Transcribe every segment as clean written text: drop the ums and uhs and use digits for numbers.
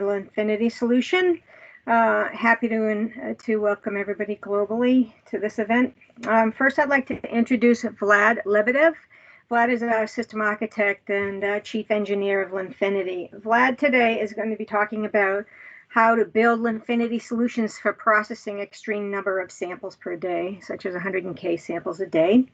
Limfinity solution. Happy to welcome everybody globally to this event. First, I'd like to introduce Vlad Lebedev. Vlad is our system architect and chief engineer of Limfinity. Vlad today is going to be talking about how to build Limfinity solutions for processing extreme number of samples per day, such as 100K samples a day.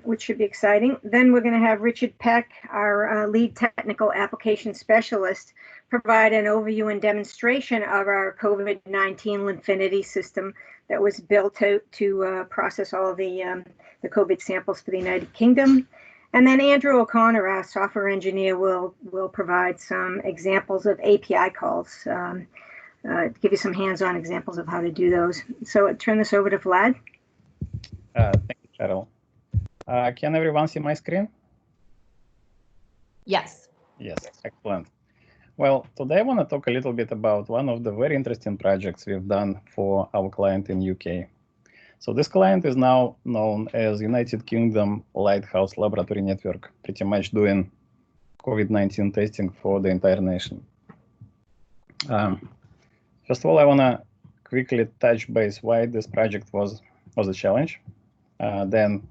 Which should be exciting. Then we're going to have Richard Peck, our lead technical application specialist, provide an overview and demonstration of our COVID-19 Limfinity system that was built to process all the COVID samples for the United Kingdom. And then Andrew O'Connor, our software engineer, will provide some examples of API calls, give you some hands-on examples of how to do those. So I turn this over to Vlad. Thank you, Cheryl. Can everyone see my screen? Yes. Yes, excellent. Well, today I want to talk a little bit about one of the very interesting projects we've done for our client in UK. So this client is now known as United Kingdom Lighthouse Laboratory Network, pretty much doing COVID-19 testing for the entire nation. First of all, I want to quickly touch base why this project was a challenge. Then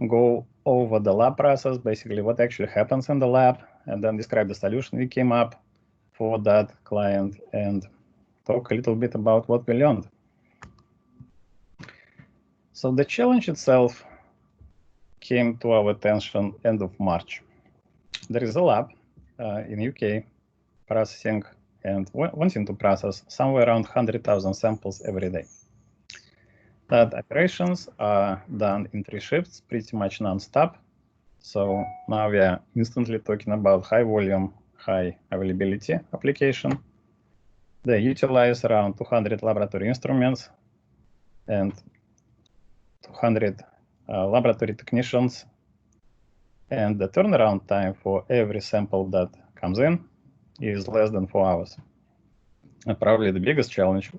go over the lab process, basically what actually happens in the lab, and then describe the solution we came up for that client and talk a little bit about what we learned. So the challenge itself came to our attention end of March. There is a lab in UK processing and wanting to process somewhere around 100,000 samples every day. That operations are done in 3 shifts, pretty much non-stop. So now we are instantly talking about high volume, high availability application. They utilize around 200 laboratory instruments and 200 laboratory technicians. And the turnaround time for every sample that comes in is less than 4 hours. And probably the biggest challenge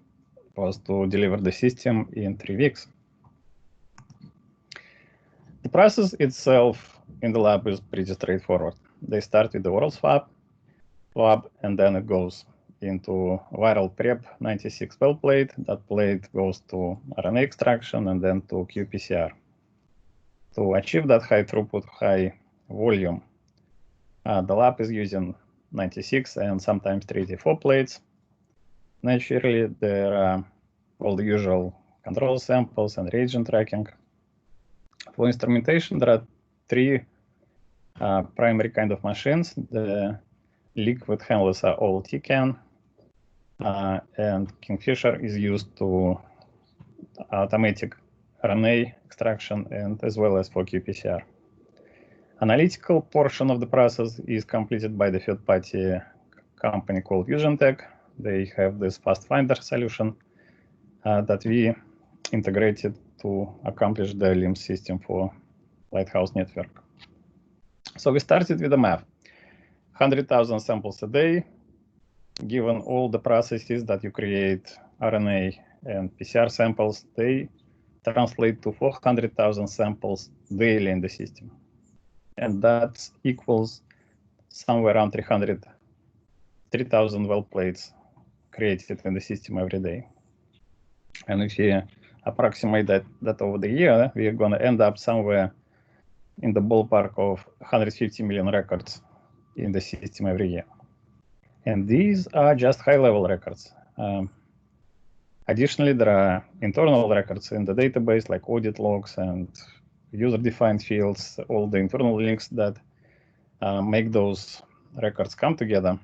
was to deliver the system in 3 weeks. The process itself in the lab is pretty straightforward. They start with the oral swab, and then it goes into viral prep 96 well plate. That plate goes to RNA extraction and then to qPCR. To achieve that high throughput, high volume, the lab is using 96 and sometimes 34 plates. Naturally, there are all the usual control samples and reagent tracking. For instrumentation, there are 3 primary kind of machines. The liquid handlers are all TCAN, and Kingfisher is used to automatic RNA extraction and as well as for qPCR. Analytical portion of the process is completed by the third-party company called UsionTech. They have this fast finder solution that we integrated to accomplish the LIMS system for Lighthouse Network. So we started with the math. 100,000 samples a day, given all the processes that you create RNA and PCR samples, they translate to 400,000 samples daily in the system. And that equals somewhere around 3,000 well plates created in the system every day. And if you approximate that over the year, we are going to end up somewhere in the ballpark of 150 million records in the system every year. And these are just high-level records. Additionally, there are internal records in the database like audit logs and user-defined fields, all the internal links that make those records come together.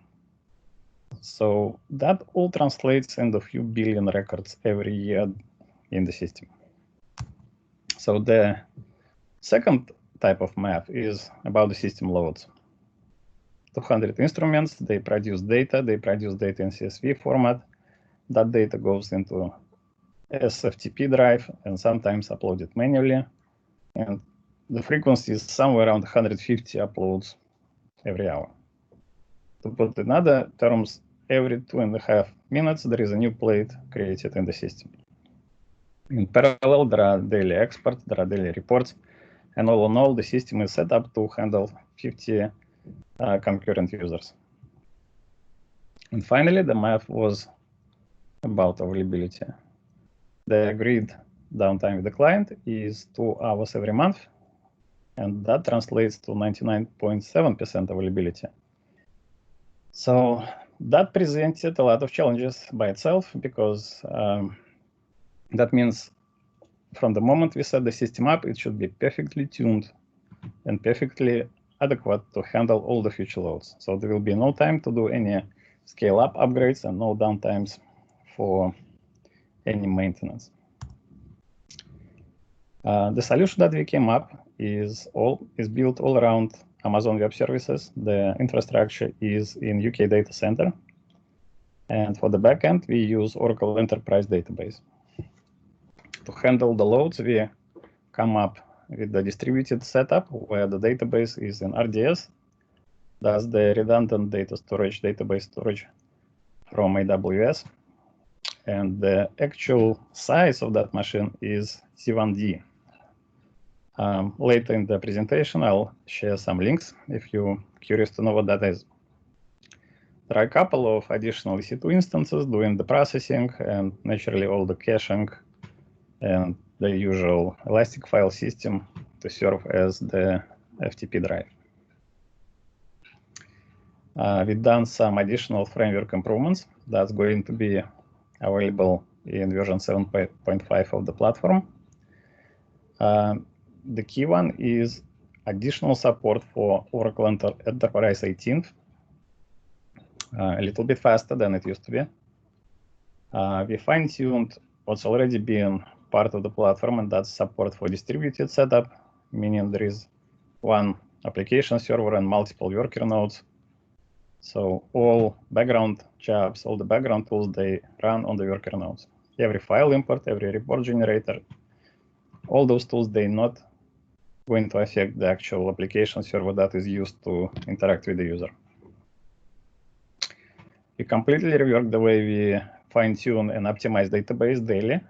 So that all translates into a few billion records every year in the system. So the second type of math is about the system loads. 200 instruments, they produce data in CSV format. That data goes into SFTP drive and sometimes uploaded manually. And the frequency is somewhere around 150 uploads every hour. To put in other terms, every 2.5 minutes, there is a new plate created in the system. In parallel, there are daily exports, there are daily reports, and all in all, the system is set up to handle 50 concurrent users. And finally, the math was about availability. The agreed downtime with the client is 2 hours every month, and that translates to 99.7% availability. So that presented a lot of challenges by itself, because that means from the moment we set the system up, it should be perfectly tuned and perfectly adequate to handle all the future loads. So there will be no time to do any scale-up upgrades and no downtimes for any maintenance. The solution that we came up is built all around Amazon Web Services. The infrastructure is in UK data center. And for the backend, we use Oracle Enterprise Database. To handle the loads, we come up with the distributed setup where the database is in RDS. That's the redundant data storage, database storage from AWS. And the actual size of that machine is C1D. Later in the presentation, I'll share some links if you're curious to know what that is. There are a couple of additional EC2 instances doing the processing and naturally all the caching and the usual Elastic file system to serve as the FTP drive. We've done some additional framework improvements that's going to be available in version 7.5 of the platform. The key one is additional support for Oracle Enterprise 18, a little bit faster than it used to be. We fine-tuned what's already been part of the platform, and that's support for distributed setup, meaning there is one application server and multiple worker nodes. So all background jobs, all the background tools, they run on the worker nodes. Every file import, every report generator, all those tools, they're not going to affect the actual application server that is used to interact with the user. We completely reworked the way we fine-tune and optimize database daily.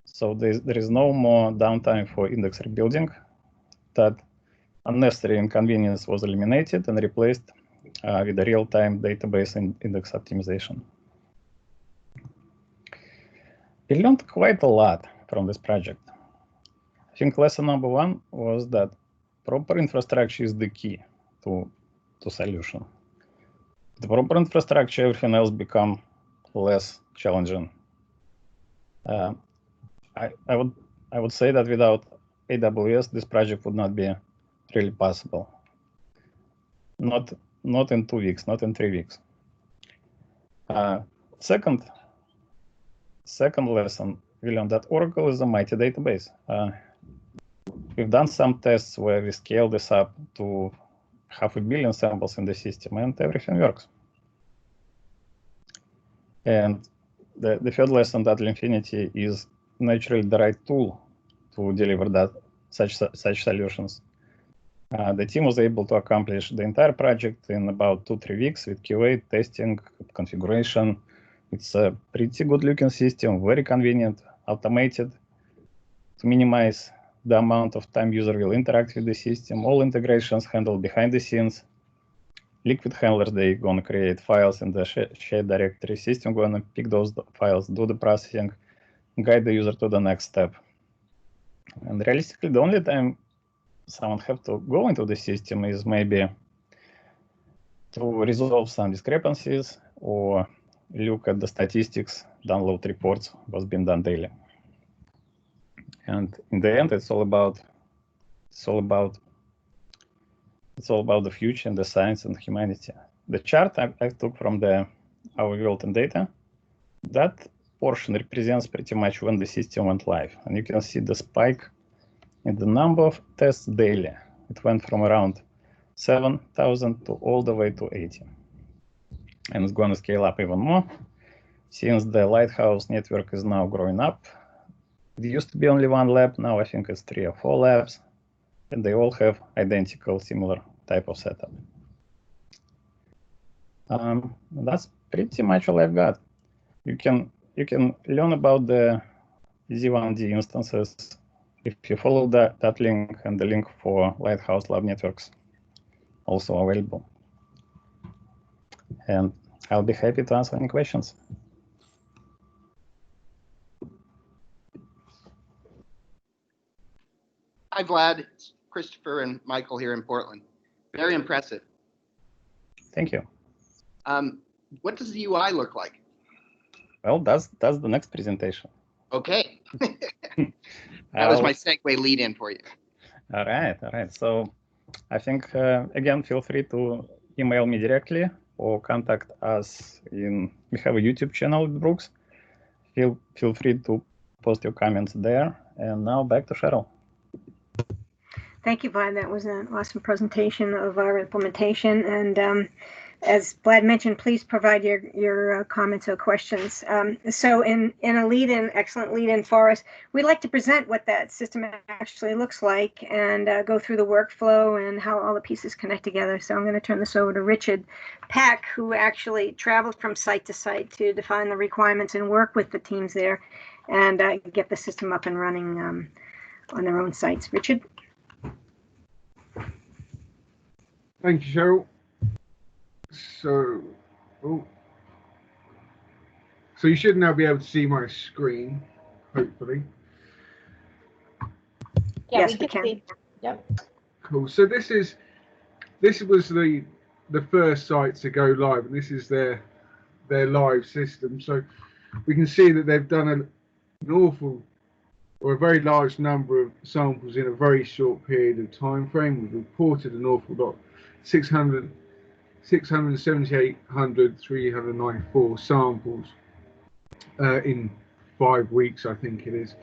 So there is no more downtime for index rebuilding. That unnecessary inconvenience was eliminated and replaced with a real-time database and index optimization. We learned quite a lot from this project. I think lesson number one was that proper infrastructure is the key to solution. The proper infrastructure, everything else become less challenging. I would say that without AWS, this project would not be really possible. Not in 2 weeks, not in 3 weeks. Second lesson, we learned that Oracle is a mighty database. We've done some tests where we scale this up to 500 million samples in the system, and everything works. And the third lesson, that Limfinity is naturally the right tool to deliver such solutions. The team was able to accomplish the entire project in about 2-3 weeks with QA, testing, configuration. It's a pretty good looking system, very convenient, automated to minimize the amount of time user will interact with the system. All integrations handled behind the scenes. Liquid handlers, they're going to create files in the shared directory. System going to pick those files, do the processing, guide the user to the next step. And realistically, the only time someone have to go into the system is maybe to resolve some discrepancies or look at the statistics, download reports, what's been done daily. And in the end, it's all about the future and the science and humanity. The chart I took from our world and data, that portion represents pretty much when the system went live. And you can see the spike in the number of tests daily. It went from around 7,000 to all the way to 80. And it's going to scale up even more since the Lighthouse network is now growing up. It used to be only one lab. Now I think it's 3 or 4 labs, and they all have identical, similar type of setup. That's pretty much all I've got. You can learn about the Z1D instances if you follow that link, and the link for Lighthouse Lab Networks also available. And I'll be happy to answer any questions. Hi, Vlad. It's Christopher and Michael here in Portland. Very impressive. Thank you. What does the UI look like? Well, that's the next presentation. Okay. That was my segue lead in for you. All right. So I think, again, feel free to email me directly or contact us we have a YouTube channel with Brooks. Feel free to post your comments there. And now back to Cheryl. Thank you, Vlad. That was an awesome presentation of our implementation. And as Vlad mentioned, please provide your comments or questions. So in a excellent lead-in for us, we'd like to present what that system actually looks like and go through the workflow and how all the pieces connect together. So I'm going to turn this over to Richard Pack, who actually traveled from site to site to define the requirements and work with the teams there and get the system up and running on their own sites. Richard? Thank you, Cheryl. So you should now be able to see my screen, hopefully. Yeah, yes, we can see. Yep. Cool. So this was the first site to go live, and this is their live system. So we can see that they've done an awful or a very large number of samples in a very short period of time frame. We've reported an awful lot, 678,394 samples in 5 weeks, I think it is.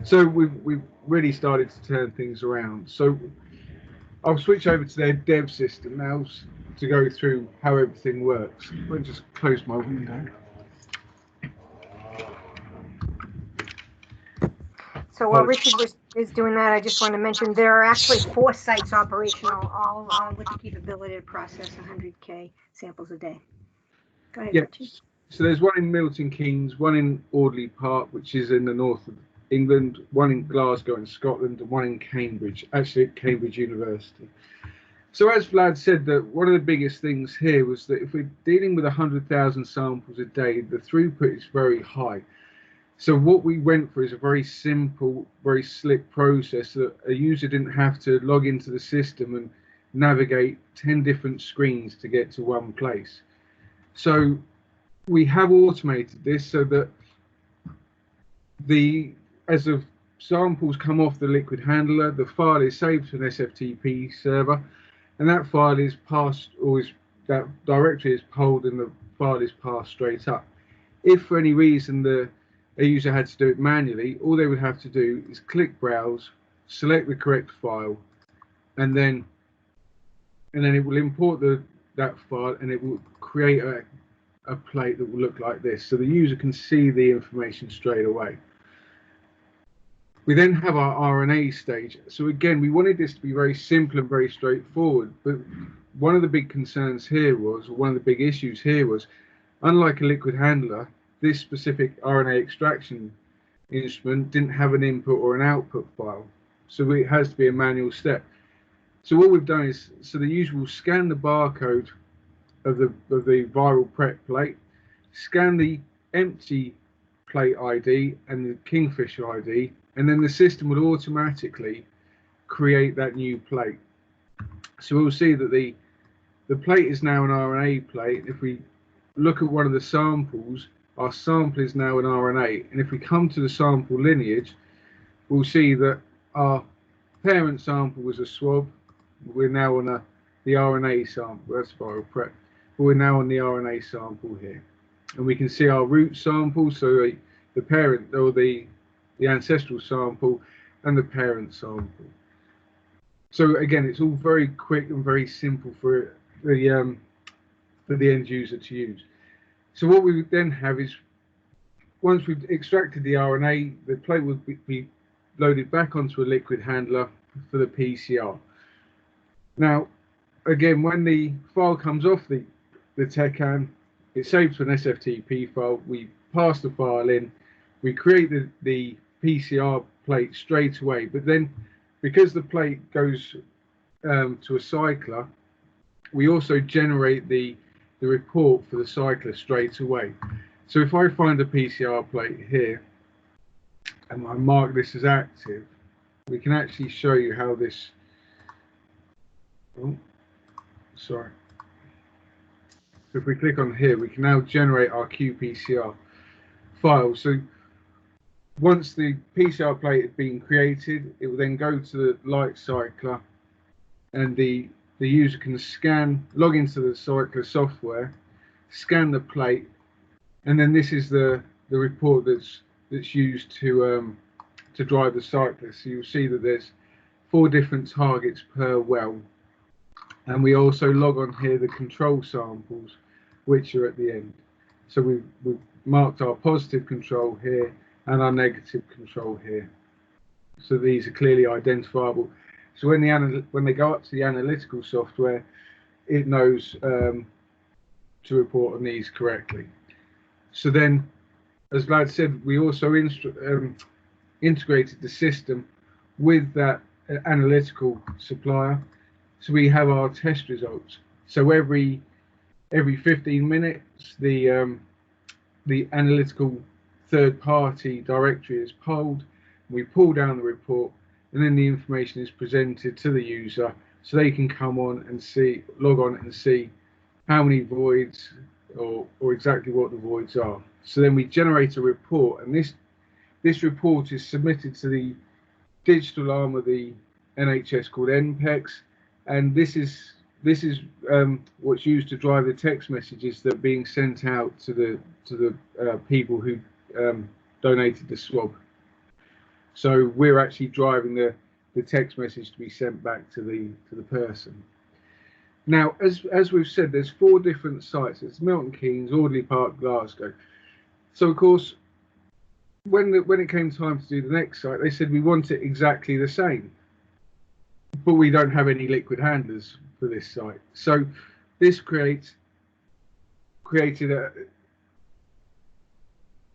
So we've really started to turn things around. So I'll switch over to their dev system now to go through how everything works. I'll just close my window. So while Richard is doing that, I just want to mention there are actually 4 sites operational, all with the capability to process 100K samples a day. Go ahead, Richard. So there's one in Milton Keynes, one in Audley Park, which is in the north of England, one in Glasgow in Scotland, and one in Cambridge, actually at Cambridge University. So as Vlad said, that one of the biggest things here was that if we're dealing with 100,000 samples a day, the throughput is very high. So what we went for is a very simple, very slick process that a user didn't have to log into the system and navigate 10 different screens to get to one place. So we have automated this so that as the samples come off the liquid handler, the file is saved to an SFTP server, and that file is passed, that directory is polled and the file is passed straight up. If for any reason a user had to do it manually, all they would have to do is click browse, select the correct file, and then it will import that file, and it will create a plate that will look like this, so the user can see the information straight away. We then have our RNA stage. So again, we wanted this to be very simple and very straightforward, but one of the big concerns here was, or one of the big issues here was, unlike a liquid handler, this specific RNA extraction instrument didn't have an input or an output file. So it has to be a manual step. So what we've done is, so the user will scan the barcode of the viral prep plate, scan the empty plate ID and the Kingfisher ID, and then the system will automatically create that new plate. So we'll see that the plate is now an RNA plate. If we look at one of the samples, our sample is now an RNA. And if we come to the sample lineage, we'll see that our parent sample was a swab. We're now on the RNA sample. That's viral prep. But we're now on the RNA sample here. And we can see our root sample, so the parent or the ancestral sample and the parent sample. So again, it's all very quick and very simple for the end user to use. So what we would then have is, once we've extracted the RNA, the plate would be loaded back onto a liquid handler for the PCR. Now, again, when the file comes off the Tecan, it's saved to an SFTP file. We pass the file in, we create the PCR plate straight away. But then, because the plate goes to a cycler, we also generate the the report for the cycler straight away. So if I find a PCR plate here and I mark this as active, we can actually show you how this, oh, sorry. So if we click on here, we can now generate our qPCR file. So once the PCR plate has been created, it will then go to the light cycler, and the user can log into the cycler software, scan the plate, and then this is the report that's used to drive the cycler. So you'll see that there's 4 different targets per well, and we also log on here the control samples, which are at the end. So we've marked our positive control here and our negative control here. So these are clearly identifiable. So when they go up to the analytical software, it knows to report on these correctly. So then, as Vlad said, we also integrated the system with that analytical supplier. So we have our test results. So every 15 minutes, the analytical third-party directory is polled. We pull down the report, and then the information is presented to the user, so they can come on and log on and see how many voids or exactly what the voids are. So then we generate a report, and this report is submitted to the digital arm of the NHS called NPEX, and this is what's used to drive the text messages that are being sent out to the people who donated the swab. So we're actually driving the text message to be sent back to the person. Now, as we've said, there's 4 different sites. It's Milton Keynes, Audley Park, Glasgow. So of course, when it came time to do the next site, they said we want it exactly the same, but we don't have any liquid handlers for this site. So this created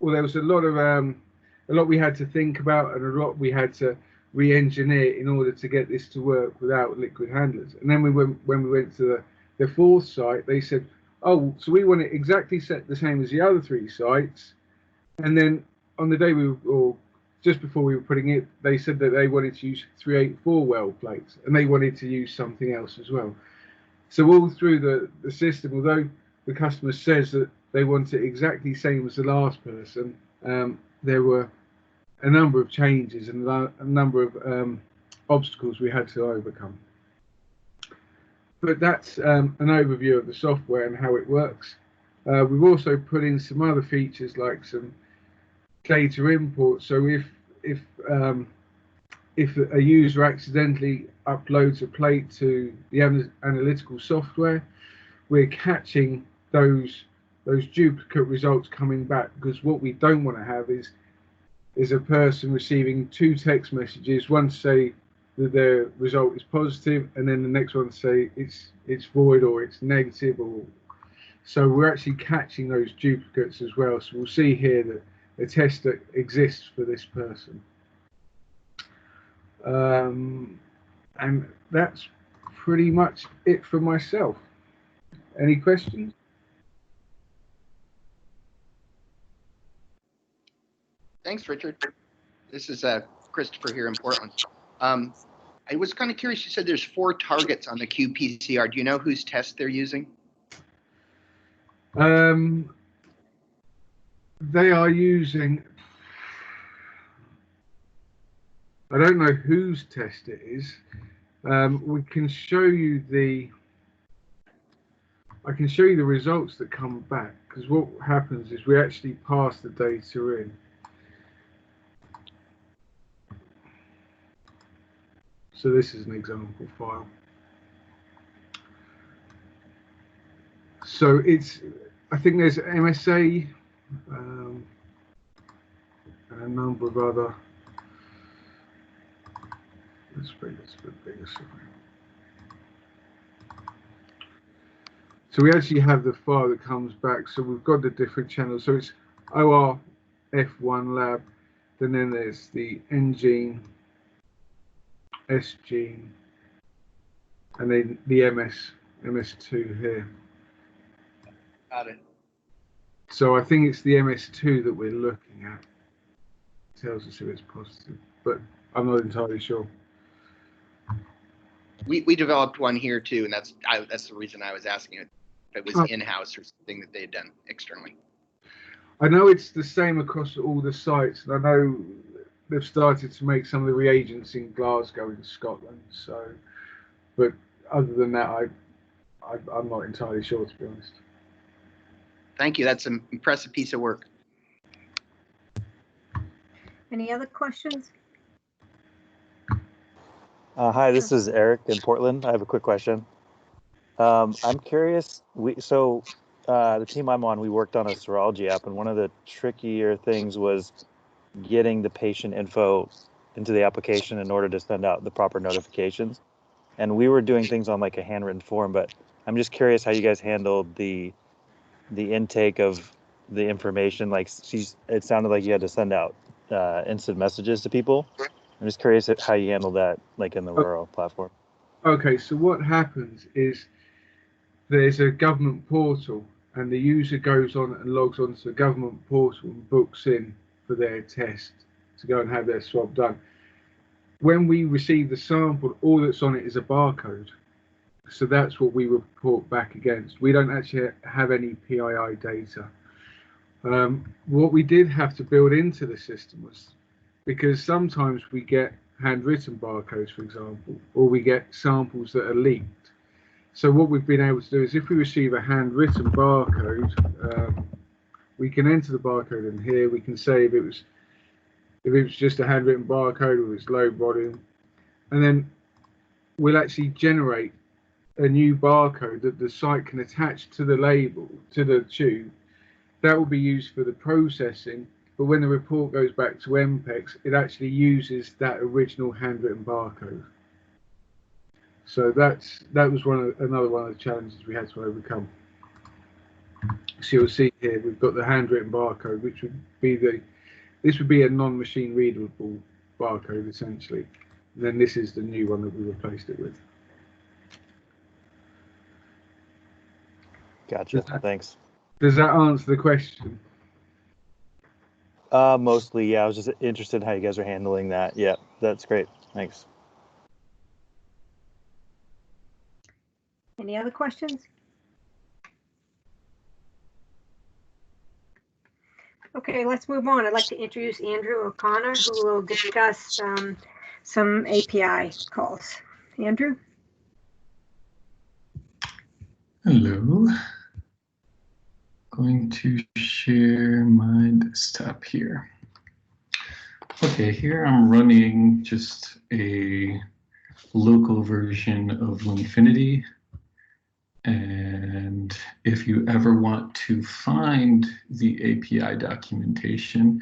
there was a lot we had to think about, and a lot we had to re-engineer in order to get this to work without liquid handlers. And then when we went to the 4th site, they said, oh, so we want it exactly set the same as the other 3 sites. And then on the day or just before we were putting it, they said that they wanted to use 384 well plates, and they wanted to use something else as well. So all through the system, although the customer says that they want it exactly the same as the last person, there were a number of changes and a number of obstacles we had to overcome. But that's an overview of the software and how it works. We've also put in some other features like some data import. So if a user accidentally uploads a plate to the analytical software, we're catching those duplicate results coming back, because what we don't want to have is a person receiving 2 text messages, one to say that their result is positive, and then the next one to say it's void or it's negative. So we're actually catching those duplicates as well. So we'll see here that a test that exists for this person. And that's pretty much it for myself. Any questions? Thanks, Richard. This is Christopher here in Portland. I was kind of curious, you said there's 4 targets on the qPCR. Do you know whose test they're using? They are using, I don't know whose test it is. We can show you I can show you the results that come back, because what happens is we actually pass the data in. So this is an example file. So I think there's MSA and a number of other. Let's bring this a bit bigger. So we actually have the file that comes back. So we've got the different channels. So it's OR F1 lab, and then there's the N gene, S gene, and then the MS2 here. Got it. So I think it's the MS2 that we're looking at. It tells us if it's positive, but I'm not entirely sure. We developed one here too, and that's the reason I was asking it. If it was in-house or something that they had done externally. I know it's the same across all the sites, and I know they've started to make some of the reagents in Glasgow in Scotland. So, but other than that, I'm not entirely sure, to be honest. Thank you. That's an impressive piece of work. Any other questions? Hi, this is Eric in Portland. I have a quick question. I'm curious. The team I'm on, we worked on a serology app, and one of the trickier things was getting the patient info into the application in order to send out the proper notifications. And we were doing things on like a handwritten form, but I'm just curious how you guys handled the intake of the information. Like it sounded like you had to send out instant messages to people. I'm just curious how you handle that, like in the rural platform. Okay, so what happens is there's a government portal, and the user goes on and logs onto the government portal and books in for their test to go and have their swab done. When we receive the sample, all that's on it is a barcode. So that's what we report back against. We don't actually have any PII data. What we did have to build into the system was, because sometimes we get handwritten barcodes, for example, or we get samples that are leaked. So what we've been able to do is if we receive a handwritten barcode, we can enter the barcode in here. We can say if it was just a handwritten barcode or it's low volume, and then we'll actually generate a new barcode that the site can attach to the label, to the tube. That will be used for the processing, but when the report goes back to MPEX, it actually uses that original handwritten barcode. So that was another one of the challenges we had to overcome. So you'll see here we've got the handwritten barcode, which would be this would be a non-machine readable barcode essentially. And then this is the new one that we replaced it with. Gotcha. Thanks. Does that answer the question? Mostly, yeah. I was just interested in how you guys are handling that. Yeah, that's great. Thanks. Any other questions? Okay, let's move on. I'd like to introduce Andrew O'Connor, who will discuss some API calls. Andrew? Hello. Going to share my desktop here. Okay, here I'm running just a local version of Limfinity. And if you ever want to find the API documentation,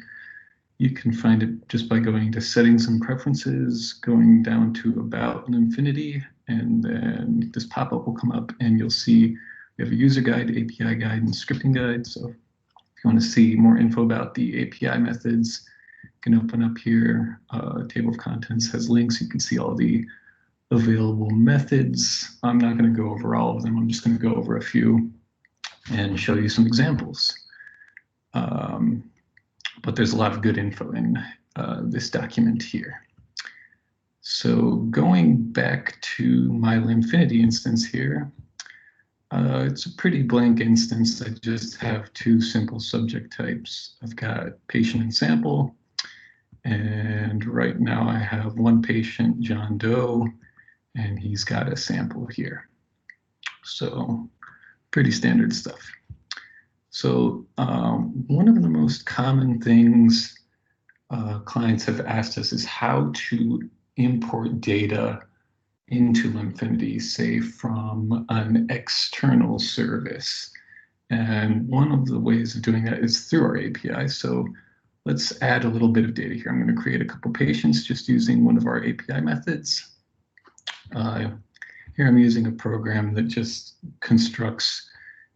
you can find it just by going to Settings and Preferences, going down to About Limfinity, and then this pop-up will come up and you'll see we have a user guide, API guide, and scripting guide. So if you want to see more info about the API methods, you can open up here. Table of contents has links. You can see all the available methods. I'm not going to go over all of them. I'm just going to go over a few and show you some examples. But there's a lot of good info in this document here. So going back to my Limfinity instance here, it's a pretty blank instance. I just have two simple subject types. I've got patient and sample. And right now I have one patient, John Doe, and he's got a sample here. So pretty standard stuff. So one of the most common things clients have asked us is how to import data into Limfinity, say from an external service. And one of the ways of doing that is through our API. So let's add a little bit of data here. I'm going to create a couple patients just using one of our API methods. Here I'm using a program that just constructs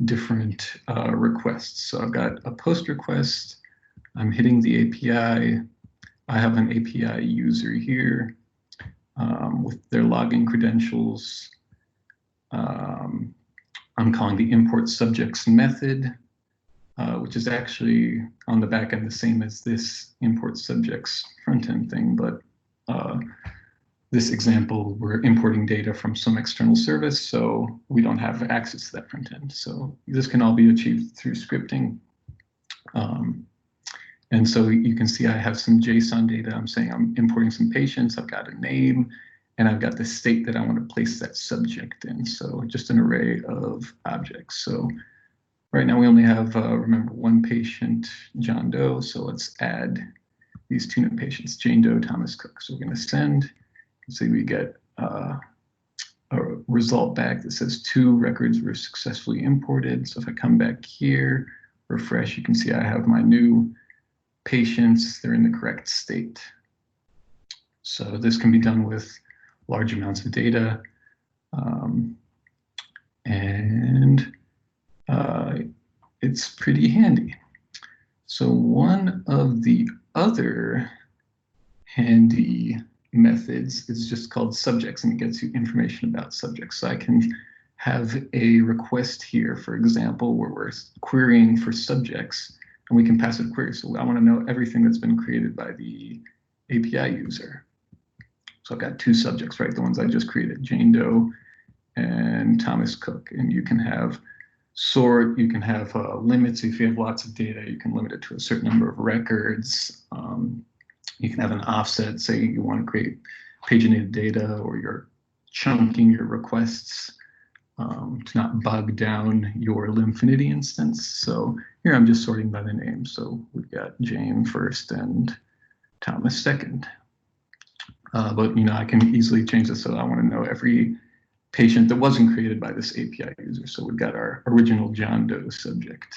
different requests. So I've got a post request. I'm hitting the API. I have an API user here with their login credentials. I'm calling the import subjects method, which is actually on the back end the same as this import subjects front end thing, but this example, we're importing data from some external service, so we don't have access to that front end. So this can all be achieved through scripting. And so you can see I have some JSON data. I'm saying I'm importing some patients. I've got a name, and I've got the state that I want to place that subject in. So just an array of objects. So right now we only have, remember, one patient, John Doe. So let's add these two new patients, Jane Doe, Thomas Cook. So we're going to send. So we get a result back that says 2 records were successfully imported. So if I come back here, refresh, you can see I have my new patients. They're in the correct state. So this can be done with large amounts of data. And it's pretty handy. So one of the other handy methods is just called subjects, and it gets you information about subjects. So I can have a request here, for example, where we're querying for subjects, and we can pass it a query. So I want to know everything that's been created by the API user. So I've got 2 subjects, right? The ones I just created, Jane Doe and Thomas Cook. And you can have sort, you can have limits. If you have lots of data, you can limit it to a certain number of records. You can have an offset, say you want to create paginated data, or you're chunking your requests to not bog down your Limfinity instance. So here I'm just sorting by the name. So we've got Jane first and Thomas second. But I can easily change this. So I want to know every patient that wasn't created by this API user. So we've got our original John Doe subject.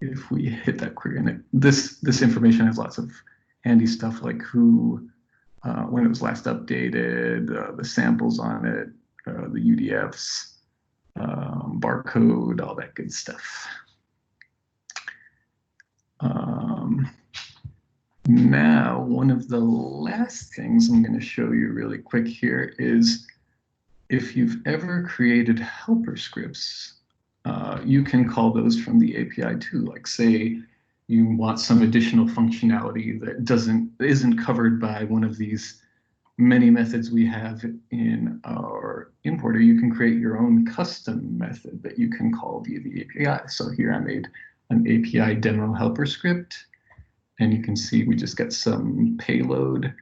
If we hit that query, and this information has lots of handy stuff like who, when it was last updated, the samples on it, the UDFs, barcode, all that good stuff. Now, one of the last things I'm going to show you really quick here is if you've ever created helper scripts, you can call those from the API too. Like say you want some additional functionality that isn't covered by one of these many methods we have in our importer, you can create your own custom method that you can call via the API. So here I made an API demo helper script, and you can see we just got some payload,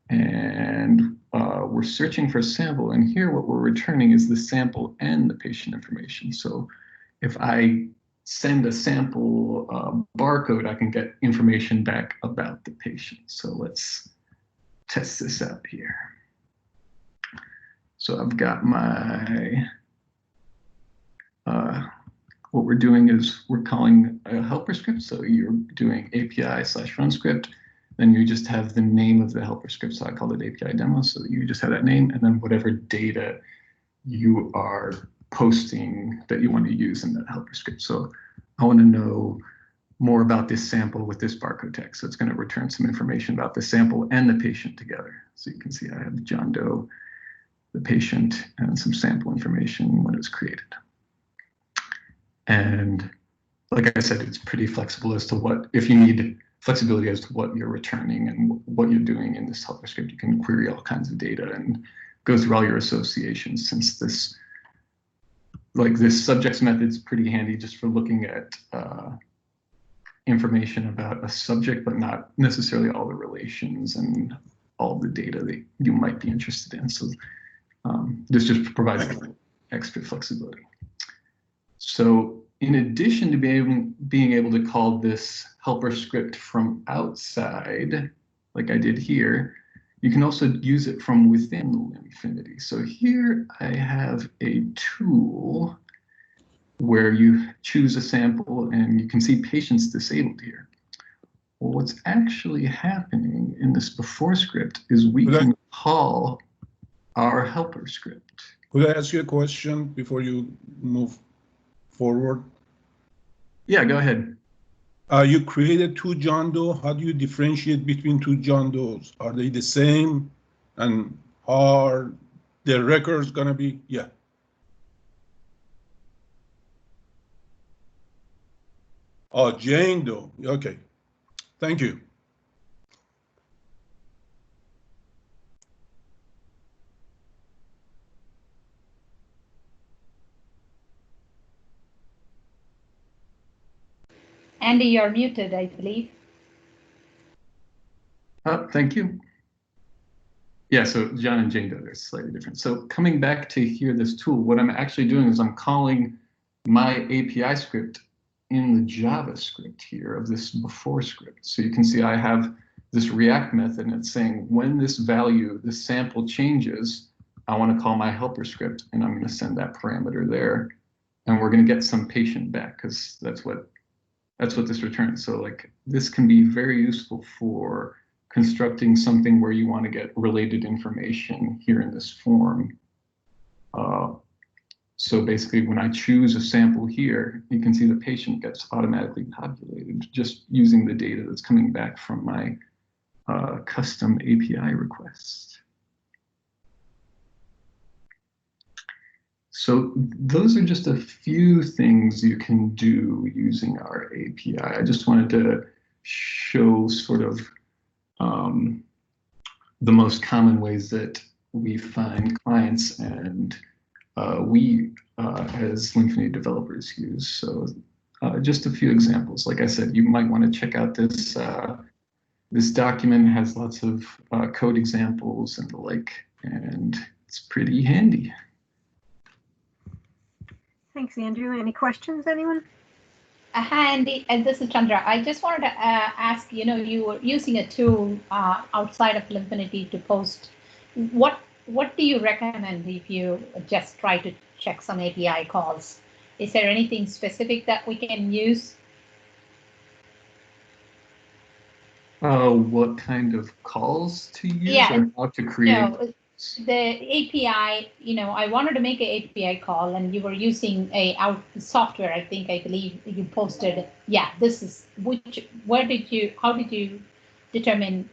and we're searching for a sample, and here what we're returning is the sample and the patient information. So if I send a sample barcode, I can get information back about the patient. So let's test this out here. So I've got my, what we're doing is we're calling a helper script. So you're doing API/run script, then you just have the name of the helper script. So I called it API demo. So you just have that name, and then whatever data you are posting that you want to use in that helper script. So I want to know more about this sample with this barcode text. So it's going to return some information about the sample and the patient together. So you can see I have John Doe, the patient, and some sample information when it was created. And like I said, it's pretty flexible as to what, if you need flexibility as to what you're returning and what you're doing in this helper script, you can query all kinds of data and go through all your associations, since this, like this subjects method is pretty handy just for looking at information about a subject, but not necessarily all the relations and all the data that you might be interested in. So this just provides extra flexibility. So in addition to being able to call this helper script from outside, like I did here, you can also use it from within Limfinity. So here I have a tool where you choose a sample and you can see patients disabled here. Well, what's actually happening in this before script is we can call our helper script. Could I ask you a question before you move forward? Yeah, go ahead. You created 2 John Doe. How do you differentiate between 2 John Does? Are they the same? And are the records going to be, yeah. Oh, Jane Doe. Okay. Thank you. Andy, you're muted, I believe. Thank you. Yeah, so John and Jane Doe, they're slightly different. So coming back to here, this tool, what I'm actually doing is I'm calling my API script in the JavaScript here of this before script. So you can see I have this React method, and it's saying when this value, this sample changes, I want to call my helper script, and I'm going to send that parameter there, and we're going to get some patient back because that's what this returns. So like this can be very useful for constructing something where you want to get related information here in this form. So basically, when I choose a sample here, you can see the patient gets automatically populated just using the data that's coming back from my custom API request. So those are just a few things you can do using our API. I just wanted to show sort of the most common ways that we find clients and we as Limfinity developers use. So just a few examples. Like I said, you might want to check out this this document. Has lots of code examples and the like, and it's pretty handy. Thanks, Andrew. Any questions, anyone? Hi, Andy, and this is Chandra. I just wanted to ask, you were using a tool outside of Limfinity to post. What do you recommend if you just try to check some API calls? Is there anything specific that we can use? What kind of calls to use or how to create? The API, I wanted to make an API call, and you were using a software. I believe you posted. Yeah, this is how did you determine?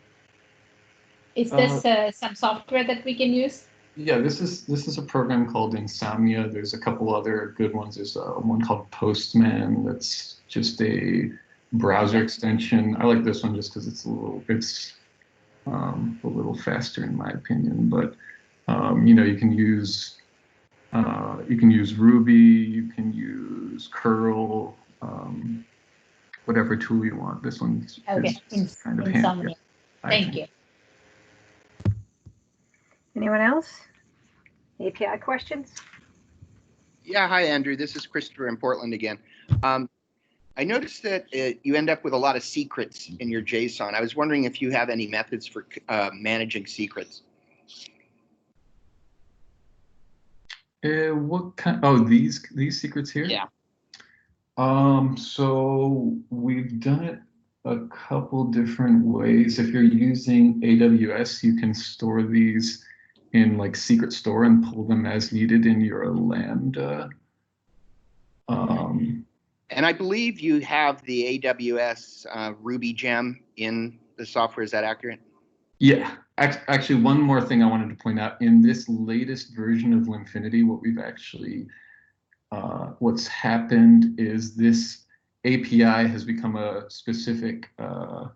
Is this some software that we can use? Yeah, this is a program called Insomnia. There's a couple other good ones. There's one called Postman. That's just a browser extension. I like this one just because it's a little faster in my opinion. But you can use Ruby, you can use curl, whatever tool you want. This one is kind of handy. Thank you. Anyone else? API questions? Yeah, hi, Andrew. This is Christopher in Portland again. I noticed that you end up with a lot of secrets in your JSON. I was wondering if you have any methods for managing secrets. What kind? Oh, these secrets here? Yeah. So we've done it a couple different ways. If you're using AWS, you can store these in like secret store and pull them as needed in your Lambda. And I believe you have the AWS Ruby gem in the software. Is that accurate? Yeah. Actually, one more thing I wanted to point out. In this latest version of Limfinity, what we've actually, what's happened is this API has become a specific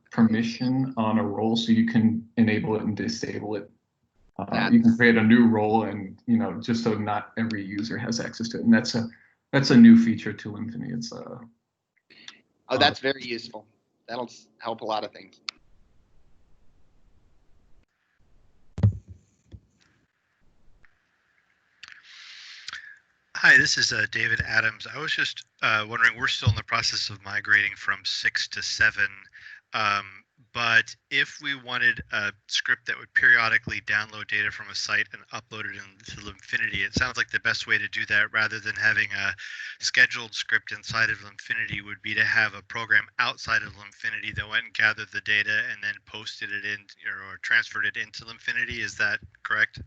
permission on a role, so you can enable it and disable it. You can create a new role, and just so not every user has access to it. And that's a new feature to Limfinity. It's oh, that's very useful. That'll help a lot of things. Hi, this is David Adams. I was just wondering, we're still in the process of migrating from 6 to 7, but if we wanted a script that would periodically download data from a site and upload it into Limfinity, it sounds like the best way to do that, rather than having a scheduled script inside of Limfinity, would be to have a program outside of Limfinity that went and gathered the data and then posted it in or transferred it into Limfinity. Is that correct?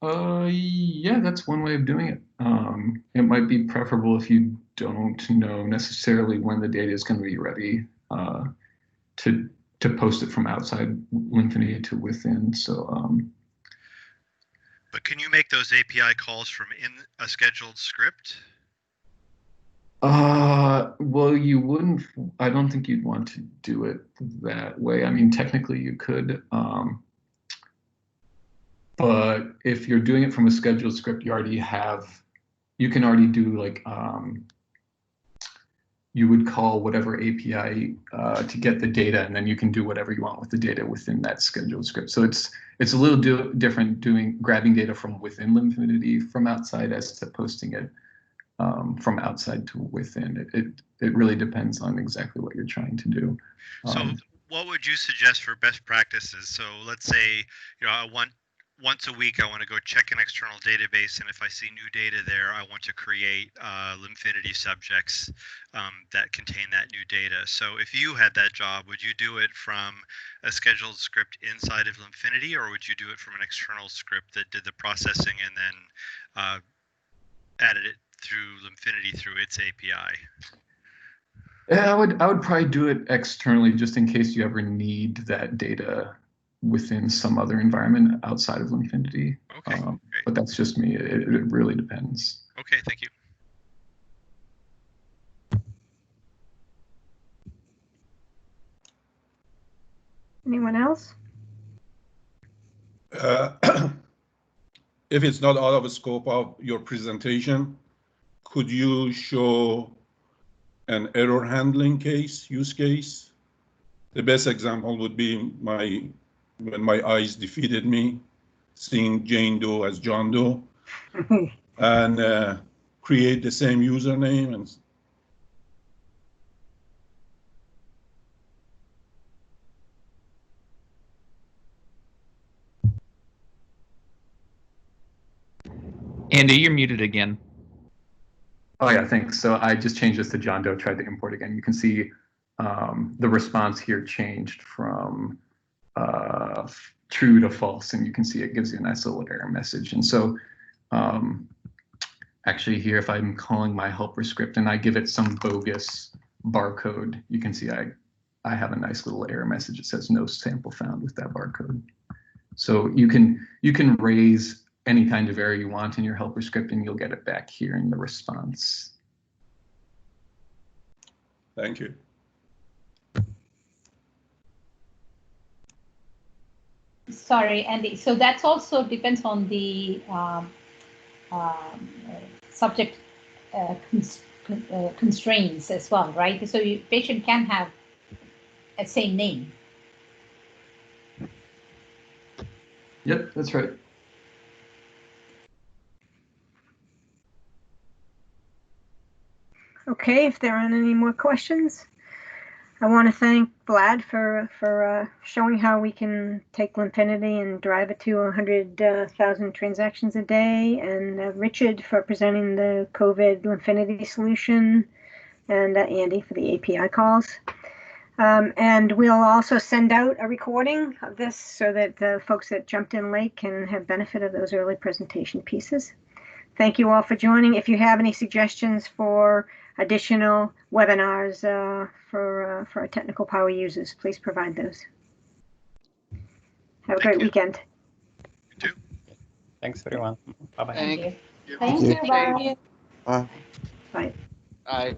Yeah, that's one way of doing it. It might be preferable if you don't know necessarily when the data is going to be ready to post it from outside Limfinity to within. So But can you make those API calls from in a scheduled script? Well, you wouldn't. I don't think you'd want to do it that way. I mean, technically you could, but if you're doing it from a scheduled script, you already have. You can already do like you would call whatever API to get the data, and then you can do whatever you want with the data within that scheduled script. So it's a little different grabbing data from within Limfinity from outside as to posting it from outside to within. It really depends on exactly what you're trying to do. So what would you suggest for best practices? So let's say, I want once a week, I want to go check an external database, and if I see new data there, I want to create Limfinity subjects that contain that new data. So if you had that job, would you do it from a scheduled script inside of Limfinity, or would you do it from an external script that did the processing and then added it through Limfinity through its API? Yeah, I would probably do it externally just in case you ever need that data within some other environment outside of Limfinity. Okay, but that's just me. It really depends. Okay, thank you. Anyone else? If it's not out of the scope of your presentation, could you show an error handling use case? The best example would be when my eyes defeated me, seeing Jane Doe as John Doe, and create the same username. And Andy, you're muted again. Oh yeah, thanks. So I just changed this to John Doe, tried to import again. You can see the response here changed from true to false, and you can see it gives you a nice little error message. And so actually here, if I'm calling my helper script and I give it some bogus barcode, you can see I have a nice little error message. It says no sample found with that barcode. So you can raise any kind of error you want in your helper script, and you'll get it back here in the response. Thank you. Sorry, Andy. So that's also depends on the subject constraints as well, right? So patient can have a same name. Yep, that's right. Okay, if there aren't any more questions, I want to thank Vlad for showing how we can take Limfinity and drive it to 100,000 transactions a day, and Richard for presenting the COVID Limfinity solution, and Andy for the API calls. And we'll also send out a recording of this so that the folks that jumped in late can have benefit of those early presentation pieces. Thank you all for joining. If you have any suggestions for additional webinars for our technical power users, please provide those. Have a great weekend. You too. Thanks, everyone. Bye-bye. Thank you. Thank you. Bye. Bye. Bye. Bye.